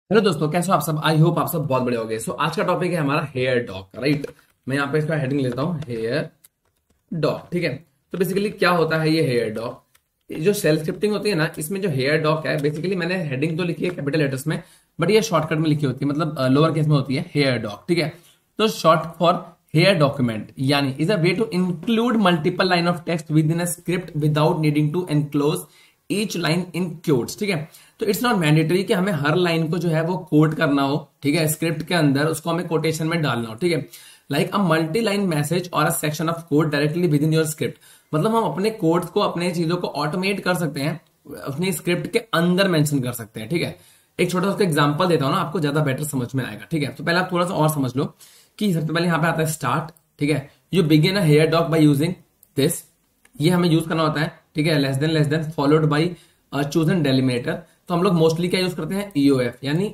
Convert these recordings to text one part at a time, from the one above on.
Hello दोस्तों, कैसे हो आप सब। आई होप आप सब बहुत बड़े हो गए। आज का टॉपिक है हमारा हेयर डॉग, राइट। मैं यहाँ पे इसका हेडिंग लेता हूँ, हेयर डॉग। ठीक है। तो बेसिकली क्या होता है ये हेयर डॉग। जो सेल्फ स्क्रिप्टिंग होती है ना, इसमें जो हेयर डॉग है, बेसिकली मैंने हेडिंग तो लिखी है कैपिटल लेटर्स में, बट ये शॉर्टकट में लिखी होती है, मतलब लोअर केस में होती है हेयर डॉग। ठीक है। तो शॉर्ट फॉर हेयर डॉक्यूमेंट यानी is a way to include multiple line of text within a script without needing to enclose each line in quotes. ठीक है। तो इट्स नॉट मैंडेटरी कि हमें हर लाइन को जो है वो कोट करना हो। ठीक है। स्क्रिप्ट के अंदर उसको हमें कोटेशन में डालना हो। ठीक है। Like a multi line message और a section of code directly within your script. मतलब हम अपने कोड्स को, अपने चीजों को ऑटोमेट कर सकते हैं, अपनी स्क्रिप्ट के अंदर मेंशन कर सकते हैं। ठीक है। एक छोटा सा एग्जांपल देता हूं ना, आपको ज्यादा बेटर समझ में आएगा। ठीक है। तो पहले आप थोड़ा सा और समझ लो कि सबसे पहले यहाँ पे आता है स्टार्ट। ठीक है। You begin a here doc by using this. ये हमें यूज करना होता है। ठीक है। Less than followed by chosen delimiter. तो हम लोग मोस्टली क्या यूज करते हैं, ईओएफ यानी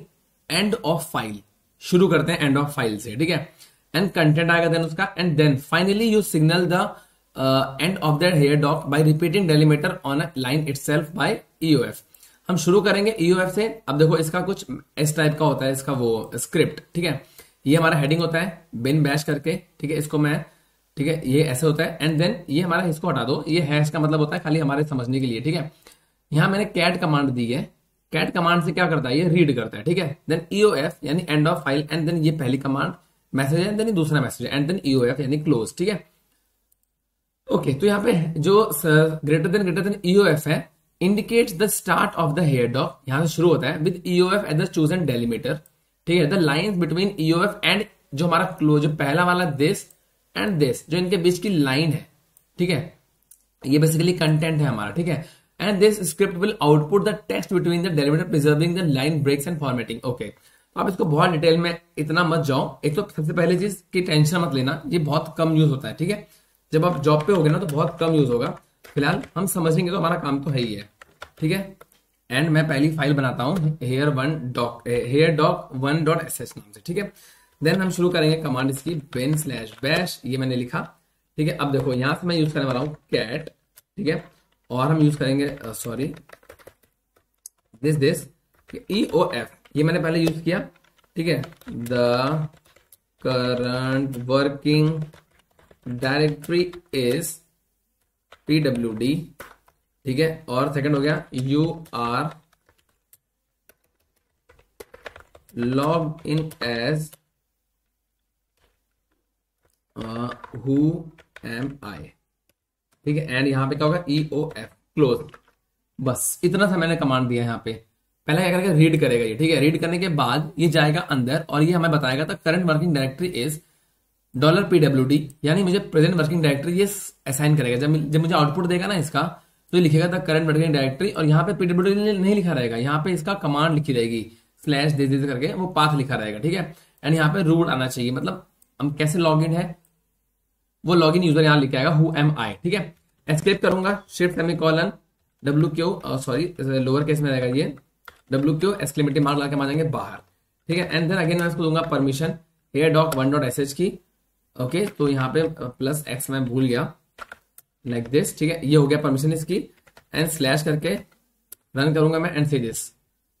एंड ऑफ फाइल। शुरू करते हैं एंड ऑफ फाइल से। ठीक है। एंड कंटेंट आएगा देन उसका, and then finally you signal the end of that here doc by repeating delimiter on a line itself by EOF. हम शुरू करेंगे ईओएफ से। अब देखो इसका कुछ इस टाइप का होता है, इसका वो स्क्रिप्ट। ठीक है। ये हमारा हेडिंग होता है बिन बैश करके। ठीक है। इसको मैं, ठीक है, ये ऐसे होता है, एंड देन ये हमारा, इसको हटा दो, ये हैश का मतलब होता है खाली हमारे समझने के लिए। ठीक है। यहां मैंने कैट कमांड दी है। कैट कमांड से क्या करता है, ये रीड करता है। ठीक है। देन ईओएफ यानी end of file, and then ये पहली कमांड मैसेज है, देन ये दूसरा मैसेज है, एंड देन ईओएफ यानी क्लोज। ठीक है। ओके। तो यहाँ पे जो ग्रेटर देन ईओएफ है indicates the start of the here doc. यहां से शुरू होता है with EOF at the chosen delimiter. ठीक है। The line between EOF and जो हमारा क्लोज, जो पहला वाला दिस एंड दिस, जो इनके बीच की लाइन है। ठीक है। ये बेसिकली कंटेंट है हमारा। ठीक है। And this script will output the text between the delimiter preserving the line breaks and formatting. Okay. तो आप इसको बहुत डिटेल में इतना मत जाओ। एक तो सबसे पहले चीज की टेंशन मत लेना, ये बहुत कम यूज होता है। ठीक है। जब आप जॉब पे होगे ना तो बहुत कम यूज होगा। फिलहाल हम समझेंगे तो हमारा काम तो है ही है। ठीक है। एंड मैं पहली फाइल बनाता हूँ हेयर डॉग 1.sh नाम से। ठीक है। देन हम शुरू करेंगे कमांड इसकी bin स्लैश बैश, ये मैंने लिखा। ठीक है। अब देखो यहां से मैं यूज करने वाला हूँ कैट। ठीक है। और हम यूज करेंगे sorry this E O F, ये मैंने पहले यूज किया। ठीक है। The current working directory is pwd। ठीक है। और सेकंड हो गया you are log in as who am I. ठीक है। एंड यहां पे क्या होगा, ई ओ एफ क्लोज। बस इतना सा मैंने कमांड दिया है यहाँ पे। पहले क्या करेगा, रीड करेगा ये। ठीक है। रीड करने के बाद ये जाएगा अंदर और ये हमें बताएगा the current working directory is $pwd, यानी मुझे प्रेजेंट वर्किंग डायरेक्टरी ये असाइन करेगा। जब मुझे आउटपुट देगा ना इसका, तो ये लिखेगा द करंट वर्किंग डायरेक्टरी, और यहाँ पे pwd नहीं लिखा रहेगा, यहाँ पे इसका कमांड लिखी रहेगी स्लैश दे करके, वो पाथ लिखा रहेगा। ठीक है। एंड यहाँ पे रूट आना चाहिए, मतलब हम कैसे लॉग इन है वो लॉग इन यूजर यहाँ लिखा आएगा हु एम आई। ठीक है। एस्केप करूंगा, shift semicolon WQ, sorry lower case में रहेगा ये WQ एक्सक्लेमेटिव मार्क लगा के आ जाएंगे बाहर। ठीक है। एंड देन अगेन मैं इसको दूंगा परमिशन हेयर डॉग 1.sh की। ओके। तो यहाँ पे प्लस एक्स मैं भूल गया, लाइक दिस। ठीक है। ये हो गया परमिशन इसकी, एंड स्लैश करके रन करूंगा मैं, एंड से this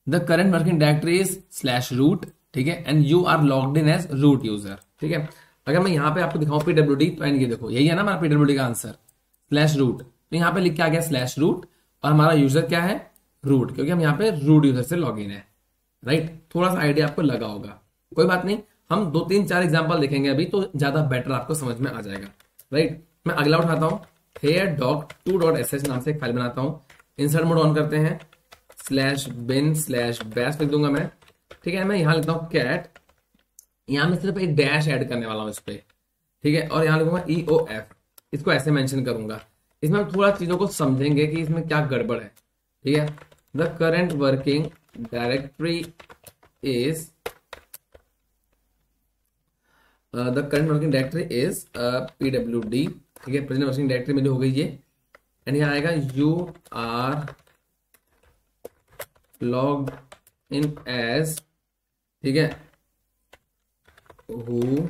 the current working directory is slash root. ठीक है। And you are logged in as root user. ठीक है। अगर मैं यहाँ पे आपको दिखाऊं pwd, तो एंड ये देखो यही है ना हमारा pwd का आंसर, स्लैश रूट। तो यहाँ पे लिख के आ गया स्लैश रूट, और हमारा यूजर क्या है, रूट, क्योंकि हम यहाँ पे रूट यूजर से लॉग इन है। राइट। थोड़ा सा आइडिया आपको लगा होगा, कोई बात नहीं। हम 2 3 4 एग्जाम्पल देखेंगे अभी, तो ज्यादा बेटर आपको समझ में आ जाएगा। राइट। मैं अगला उठाता हूँ, हेयर डॉग 2.sh नाम से एक फाइल बनाता हूँ। इंसर्ट मोड ऑन करते हैं, स्लैश बिन स्लैश बैश लिख दूंगा मैं। ठीक है। मैं यहाँ लिखता हूँ कैट, यहाँ मैं सिर्फ एक डैश ऐड करने वाला हूँ इस पे। ठीक है। और यहाँ लिखूंगा ई ओ एफ, इसको ऐसे मेंशन करूंगा। इसमें हम थोड़ा चीजों को समझेंगे कि इसमें क्या गड़बड़ है। ठीक है। The current working directory is the current working directory is pwd। ठीक है। प्रेजेंट वर्किंग डायरेक्टरी मेरी हो गई ये, एंड यहाँ आएगा you are log in as, ठीक है, who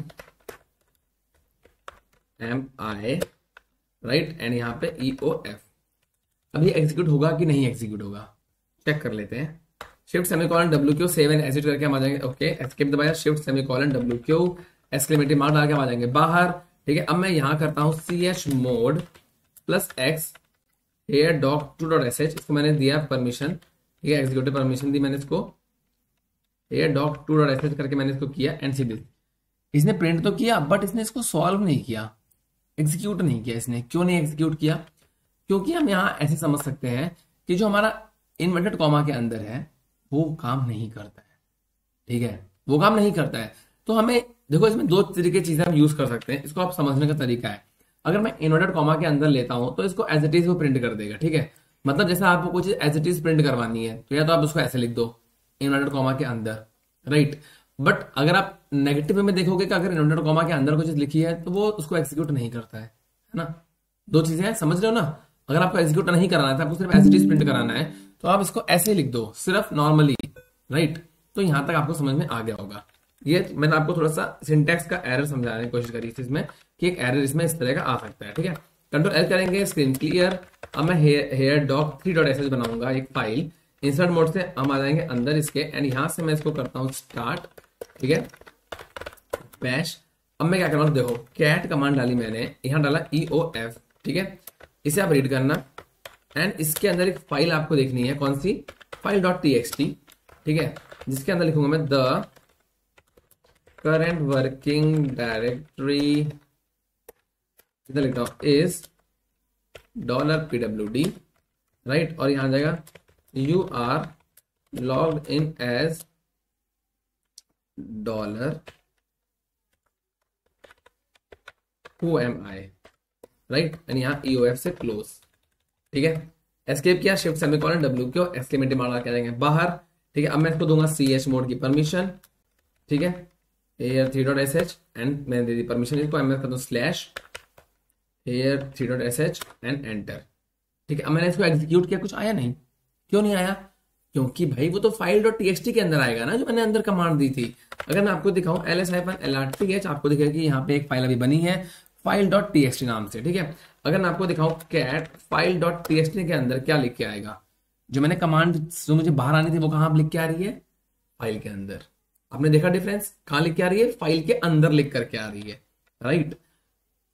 am I, right. And यहाँ पे ई ओ एफ। अभी एग्जीक्यूट होगा कि नहीं एग्जीक्यूट होगा, चेक कर लेते हैं। Shift semicolon W Q save and exit करके हम आ जाएंगे। ओके, एस्केप दबाया, shift semicolon W Q exclamatory mark डाल के हम आ जाएंगे बाहर। ठीक है, अब मैं यहां करता हूं ch mod plus x here doc 2.sh, इसको मैंने दिया परमिशन। ठीक है, एग्जीक्यूटिव परमिशन दी मैंने इसको, हेयर डॉक 2.sh करके मैंने इसको किया एंड सी दिस। इसने प्रिंट तो किया बट इसने इसको सॉल्व नहीं किया, एग्जीक्यूट नहीं किया इसने। क्यों नहीं एग्जीक्यूट किया? क्योंकि हम यहाँ ऐसे समझ सकते हैं कि जो हमारा इन्वर्टेड कॉमा के अंदर है वो काम नहीं करता है। ठीक है, वो काम नहीं करता है। तो हमें देखो, इसमें दो तरीके की चीजें हम यूज कर सकते हैं, इसको आप समझने का तरीका है। अगर मैं इन्वर्टेड कॉमा के अंदर लेता हूं तो इसको एज इट इज वो प्रिंट कर देगा। ठीक है, मतलब जैसे आपको कुछ एज इट इज प्रिंट करवानी है तो या तो आप उसको ऐसे लिख दो इन्वर्टेड कॉमा के अंदर, राइट। बट अगर आप नेगेटिव में देखोगे कि अगर इन्वर्टेड कॉमा के अंदर कोई चीज लिखी है तो वो उसको एग्जीक्यूट नहीं करता है ना। दो चीजें हैं, समझ रहे हो ना। अगर आपको एग्जीक्यूट नहीं कराना था, आपको सिर्फ एज इट इज प्रिंट कराना है, तो आप इसको ऐसे लिख दो सिर्फ नॉर्मली, राइट। तो यहां तक आपको समझ में आ गया होगा। ये मैंने आपको थोड़ा सा सिंटैक्स का एरर समझाने की कोशिश करी थी इसमें, कि एक एरर इसमें इस तरह का आ सकता है। ठीक है, कंट्रोल एल करेंगे, स्क्रीन क्लियर। अब मैं हेयर डॉक 3.sh बनाऊंगा एक फाइल। इंसर्ट मोड से हम आ जाएंगे अंदर इसके एंड यहां से मैं इसको करता हूं स्टार्ट। ठीक है, बैश। अब मैं क्या कर रहा हूं, देखो कैट कमांड डाली मैंने, यहां डाला EOF। ठीक है, इसे आप रीड करना एंड इसके अंदर एक फाइल आपको देखनी है, कौन सी फाइल .txt। ठीक है, जिसके अंदर लिखूंगा मैं द करंट वर्किंग डायरेक्टरी, इधर लिखता हूं इज $pwd, राइट। और यहां आ जाएगा you are logged in as $who am I, right. And यहां EOF से क्लोज। ठीक है, एस्केप किया, shift semicolon W Q exclamative mark आ जाएंगे बाहर। ठीक है, अब मैं इसको दूंगा ch मोड की परमिशन। ठीक है, हेयर 3.sh एंड मैंने दे दी परमिशन इसको। मैं करता हूं slash hair 3.sh and enter. ठीक है, अब मैंने इसको एग्जीक्यूट किया, कुछ आया नहीं। क्यों नहीं आया? क्योंकि भाई वो तो फाइल .txt के अंदर आएगा ना, जो मैंने अंदर कमांड दी थी। अगर मैं आपको दिखाऊं ls-lrth, आपको दिखेगा कि यहाँ पे एक फाइल अभी बनी है फाइल .txt नाम से। ठीक है, अगर मैं आपको दिखाऊं कैट फाइल .txt के अंदर क्या लिख के आएगा, जो मैंने कमांड जो मुझे बाहर आनी थी वो कहां लिख के आ रही है, फाइल के अंदर। आपने देखा डिफरेंस, कहां लिख के आ रही है, फाइल के अंदर लिख करके आ रही है, राइट।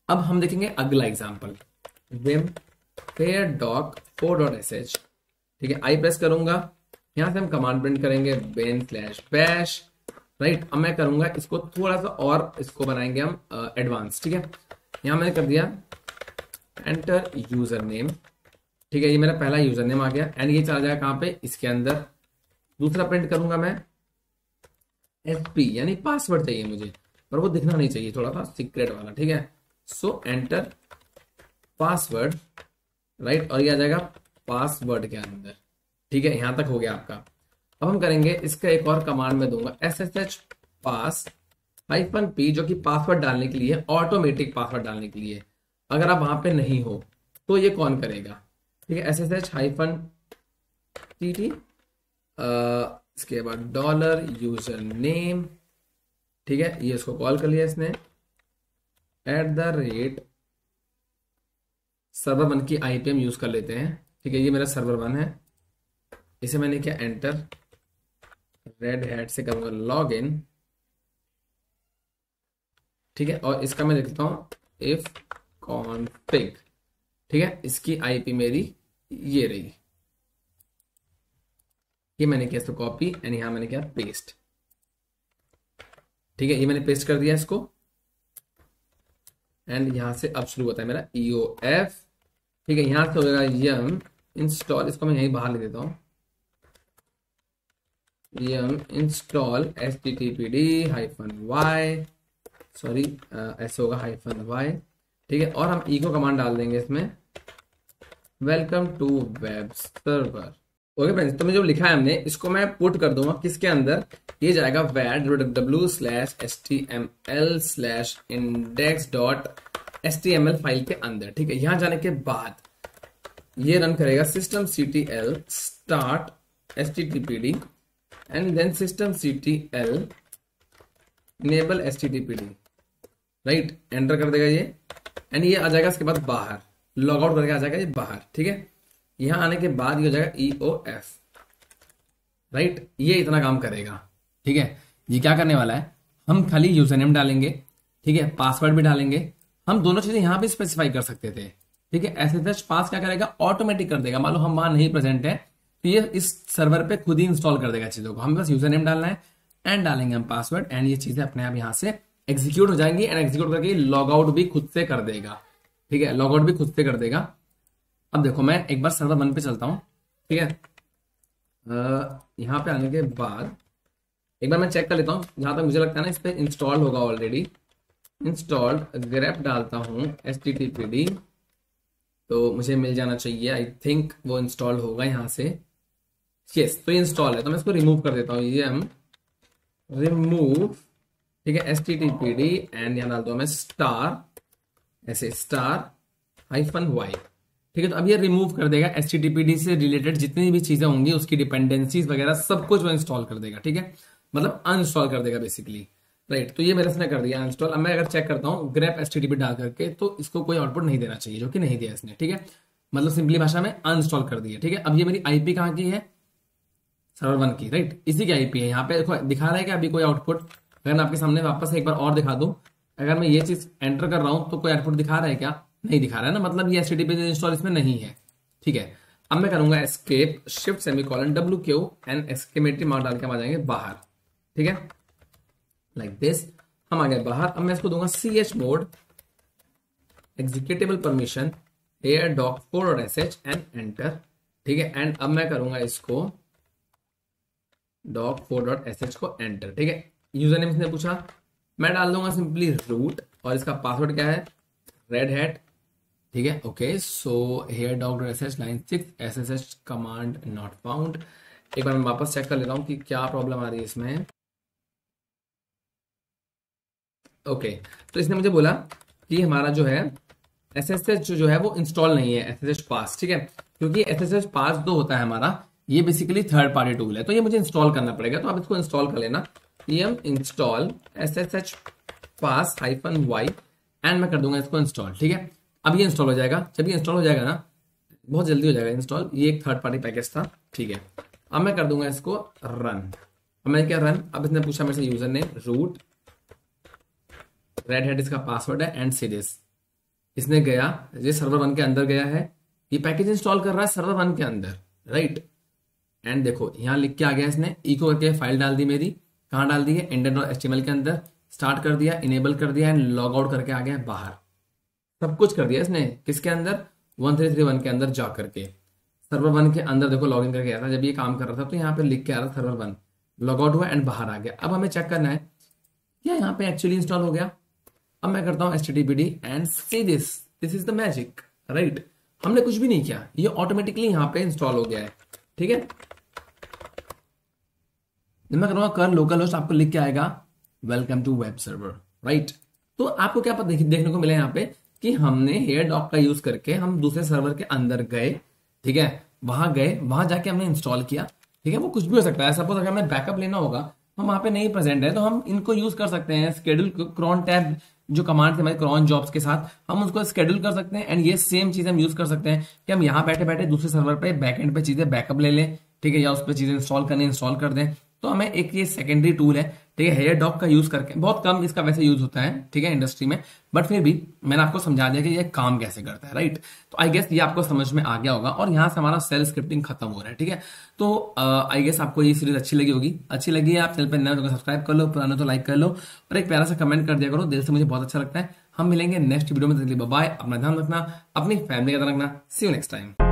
अब हम देखेंगे अगला example, Vim hair dock 4.sh। ठीक है, आई प्रेस करूंगा, यहां से हम कमांड प्रिंट करेंगे bin/bash, राइट। अब मैं करूंगा इसको थोड़ा सा और इसको बनाएंगे हम एडवांस। ठीक है, यहां मैंने कर दिया एंटर यूजर नेम। ठीक है, ये मेरा पहला यूजर नेम आ गया एंड ये चला जाएगा कहां पे, इसके अंदर। दूसरा प्रिंट करूंगा मैं SP, यानी पासवर्ड चाहिए मुझे, पर वो दिखना नहीं चाहिए, थोड़ा सा सीक्रेट वाला। ठीक है, सो एंटर पासवर्ड, राइट। और ये आ जाएगा पासवर्ड के अंदर। ठीक है, यहां तक हो गया आपका। अब हम करेंगे इसका एक और कमांड में दूंगा SSH पास -p, जो कि पासवर्ड डालने के लिए, ऑटोमेटिक पासवर्ड डालने के लिए। अगर आप वहां पे नहीं हो तो ये कौन करेगा? ठीक है, SSH-TT, इसके बाद $यूजर-नेम। ठीक है, ये इसको कॉल कर लिया इसने, @ सर्वर 1 की IP हम यूज कर लेते हैं। ठीक है, ये मेरा सर्वर 1 है, इसे मैंने किया एंटर, रेड हैट से करूंगा लॉग इन। ठीक है, और इसका मैं लिखता हूं इफ config। ठीक है, इसकी IP मेरी ये रही, ये मैंने किया इसको कॉपी एंड यहां मैंने किया पेस्ट। ठीक है, ये मैंने पेस्ट कर दिया इसको एंड यहां से अब शुरू होता है मेरा EOF। ठीक है, यहां से होगा yum इंस्टॉल, इसको मैं यहीं बाहर लिख देता हूं, yum इंस्टॉल httpd-y, सॉरी ऐसे होगा -y। ठीक है, और हम echo कमांड डाल देंगे इसमें, welcome to web server. Okay friends, तो मैं जो लिखा है हमने इसको मैं पुट कर दूंगा किसके अंदर, ये जाएगा var/html/index.html फाइल के अंदर। ठीक है, यहां जाने के बाद ये रन करेगा systemctl start httpd and then systemctl enable httpd, right. Enter कर देगा ये एंड ये आ जाएगा इसके बाद बाहर, लॉग आउट करके आ जाएगा ये बाहर। ठीक है, यहां आने के बाद ये हो जाएगा EOF। राइट, ये इतना काम करेगा। ठीक है, ये क्या करने वाला है, हम खाली यूजर नेम डालेंगे, ठीक है, पासवर्ड भी डालेंगे, हम दोनों चीजें यहां भी स्पेसिफाई कर सकते थे। ठीक है, एसएसएच पास क्या करेगा, ऑटोमेटिक कर देगा। मान लो हम वहां नहीं प्रेजेंट है तो ये इस सर्वर पे खुद ही इंस्टॉल कर देगा चीजों को। हम बस यूजर नेम डालना है एंड डालेंगे हम पासवर्ड, एंड ये चीजें अपने आप यहां से एग्जीक्यूट हो जाएंगी, एंड एग्जीक्यूट करके लॉग आउट भी खुद से कर देगा। ठीक है, लॉग आउट भी खुद से कर देगा। अब देखो मैं एक बार सर्वर 1 पे चलता हूं। ठीक है, यहां पे आने के बाद एक बार मैं चेक कर लेता हूं, जहां तक मुझे लगता है ना इस पे इंस्टॉल होगा ऑलरेडी। इंस्टॉल्ड ग्रेप डालता हूं httpd, तो मुझे मिल जाना चाहिए। आई थिंक वो इंस्टॉल होगा यहाँ से। यस, तो ये इंस्टॉल है, तो मैं इसको रिमूव कर देता हूँ। ये हम रिमूव, ठीक है, httpd एंड यहाँ डाल दो मैं स्टार, ऐसे स्टार -y। ठीक है, तो अब ये रिमूव कर देगा httpd से रिलेटेड जितनी भी चीजें होंगी, उसकी डिपेंडेंसीज वगैरह सब कुछ वो इंस्टॉल कर देगा। ठीक है, मतलब अनइंस्टॉल कर देगा बेसिकली। राइट, तो ये मेरे इसने कर दिया इंस्टॉल। अब मैं अगर चेक करता हूँ grep http डाल करके, तो इसको कोई आउटपुट नहीं देना चाहिए, जो कि नहीं दिया इसने। ठीक है, मतलब सिंपली भाषा में अनइंस्टॉल कर दिया। ठीक है, अब ये मेरी आईपी कहाँ की है, सर्वर 1 की। राइट, इसी की आईपी है। यहाँ पे देखो दिखा रहा है कि अभी कोई आउटपुट, अगर मैं आपके सामने वापस एक बार और दिखा दूं, अगर मैं ये चीज एंटर कर रहा हूं तो कोई आउटपुट दिखा रहा है क्या, नहीं दिखा रहा है ना, मतलब ये http इंस्टॉल इसमें नहीं है। ठीक है, अब मैं करूंगा escape shift semicolon WQ and exclamatory mark डाल के हम आ जाएंगे बाहर। ठीक है, लाइक दिस, हम आ गए बाहर। अब मैं इसको दूंगा chmod executable permission here doc4.sh and enter. ठीक है, एंड अब मैं करूंगा इसको doc4.sh को एंटर। ठीक है, यूजर नेम इसने पूछा, मैं डाल दूंगा सिंपली रूट, और इसका पासवर्ड क्या है, रेड हैट। ठीक है, okay, so here doc.sh line 6 ssh command not found. एक बार मैं वापस चेक कर लेता हूं कि क्या प्रॉब्लम आ रही है इसमें। ओके, तो इसने मुझे बोला कि हमारा जो है SSH जो है वो इंस्टॉल नहीं है, SSH पास। ठीक है, क्योंकि SSH पास जो होता है हमारा, ये बेसिकली थर्ड पार्टी टूल है, तो ये मुझे इंस्टॉल करना पड़ेगा। तो आप इसको इंस्टॉल कर लेना, हम install SSH pass -y and मैं कर दूंगा इसको इंस्टॉल। ठीक है, अब ये इंस्टॉल हो जाएगा। जब ये इंस्टॉल हो जाएगा ना, बहुत जल्दी हो जाएगा इंस्टॉल, ये एक थर्ड पार्टी पैकेज था। ठीक है, अब मैं कर दूंगा इसको रन। अब मैं क्या रन, अब इसने पूछा मेरे से user name root, Red Hat इसका पासवर्ड है, एंड सीरीज। इसने गया, ये सर्वर 1 के अंदर गया है, ये पैकेज इंस्टॉल कर रहा है सर्वर 1 के अंदर। राइट, एंड देखो यहाँ लिख के आ गया, इसने इको करके फाइल डाल दी मेरी, कहाँ डाल दी है, index.html के अंदर, स्टार्ट कर दिया, इनेबल कर दिया, एंड लॉग आउट करके आ गया बाहर। सब कुछ कर दिया इसने, किसके अंदर, 1331 के अंदर जा करके। सर्वर 1 के अंदर देखो लॉग इन करके आया था, जब ये काम कर रहा था तो यहाँ पे लिख के आ रहा था सर्वर 1, लॉग आउट हुआ एंड बाहर आ गया। अब हमें चेक करना है क्या यहाँ पे एक्चुअली इंस्टॉल हो गया। अब मैं करता हूँ httpd and see this is the magic. Right, हमने कुछ भी नहीं किया, ये ऑटोमेटिकली यहाँ पे इंस्टॉल हो गया है। ठीक है, जब मैं करूंगा कर लोकल होस्ट, आपको लिख के आएगा welcome to web server. Right, तो आपको क्या पता देखने को मिला यहाँ पे कि हमने हेयर डॉक का यूज करके हम दूसरे सर्वर के अंदर गए। ठीक है, वहां गए, वहां जाके हमने इंस्टॉल किया। ठीक है, वो कुछ भी हो सकता है। सपोज अगर हमें बैकअप लेना होगा, हम वहां पे नहीं प्रेजेंट है, तो हम इनको यूज कर सकते हैं। स्केड्यूल क्रॉन टैब जो कमांड थे हमारे क्रॉन जॉब्स के साथ, हम उसको स्केड्यूल कर सकते हैं, एंड ये सेम चीज हम यूज कर सकते हैं कि हम यहाँ बैठे बैठे दूसरे सर्वर पे बैकएंड पे चीजें बैकअप ले लें। ठीक है, या उस पर चीजें इंस्टॉल करने इंस्टॉल कर दें। तो हमें एक ये सेकेंडरी टूल है। ठीक है, हेयर डॉक का यूज करके, बहुत कम इसका वैसे यूज होता है, ठीक है, इंडस्ट्री में, बट फिर भी मैंने आपको समझा दिया कि ये काम कैसे करता है। राइट, तो आई गेस ये आपको समझ में आ गया होगा, और यहाँ से हमारा सेल स्क्रिप्टिंग खत्म हो रहा है। ठीक है, तो आई गेस आपको ये सीरीज अच्छी लगी होगी। अच्छी लगी है, आप चैनल पर नए हो तो सब्सक्राइब कर लो, पुराना तो लाइक कर लो, और एक प्यारा सा कमेंट कर दिया करो, दिल से मुझे बहुत अच्छा लगता है। हम मिलेंगे नेक्स्ट वीडियो में, बाय, अपना ध्यान रखना, अपनी फैमिली का ध्यान रखना। सी यू नेक्स्ट टाइम।